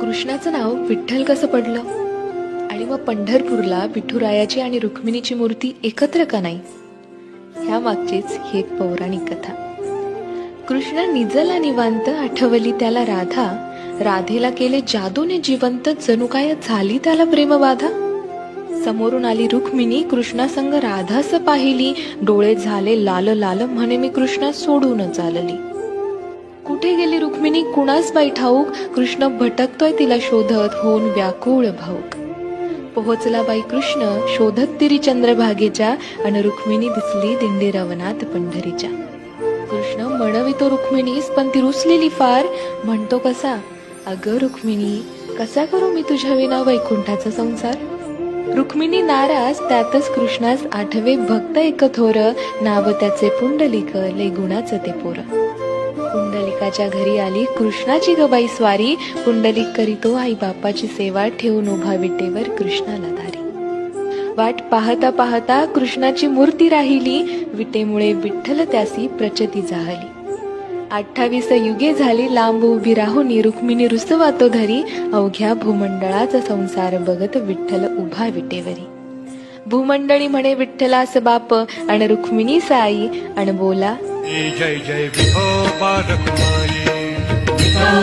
कृष्णाचं नाव विठ्ठल कसं पडलं आणि मग पंढरपूरला विठुरायाची आणि रुक्मिणीची मूर्ती एकत्र का नाही, ह्या मागचीच ही एक पौराणिक कथा. कृष्ण निजला निवांत, आठवली त्याला राधा, राधेला केले जादूने जिवंत, जणू काय झाली त्याला प्रेमबाधा. समोरून आली रुक्मिणी, कृष्णासंग राधास पाहिली, डोळे झाले लाल लाल, म्हणे मी कृष्णा सोडून चालली. कुठे गेली रुक्मिणी कुणास बाई ठाऊक, कृष्ण भटकतोय तिला शोधत, होऊन व्याकुळ भाऊक. पोहोचला बाई कृष्ण शोधत तिरी चंद्रभागेच्या, अन रुक्मिणी दिसली दिंडी रवनात पंढरीच्या. कृष्ण म्हणवितो रुक्मिणीस, पण ती रुसलेली फार, म्हणतो कसा, अगं रुक्मिणी कसा करू मी तुझ्या विना वैकुंठाचा संसार. रुक्मिणी नाराज, त्यातच कृष्णास आठवे भक्त एक थोर, नाव त्याचे पुंडलिक, लय गुणाचं ते पोर. पुंडलिकाच्या घरी आली कृष्णाची ग बाई स्वारी, पुंडलिक करीतो आई बापाची सेवा, ठेवून उभा विटेवर कृष्णाला दारी. वाट पाहता पाहता कृष्णाची मूर्ती राहिली, विटेमुळे विठ्ठल त्यासी प्रचती जाहली. 28 युगे झाली लांब उभी राहुनी, रुक्मिणी रुसवातो घरी, अवघ्या भूमंडळाचा संसार बघत विठ्ठल उभा विटेवरी. भूमंडळी म्हणे विठ्ठलास बाप, आणि रुक्मिणी साई, अन बोला जय जय विठोबा रखुमाई.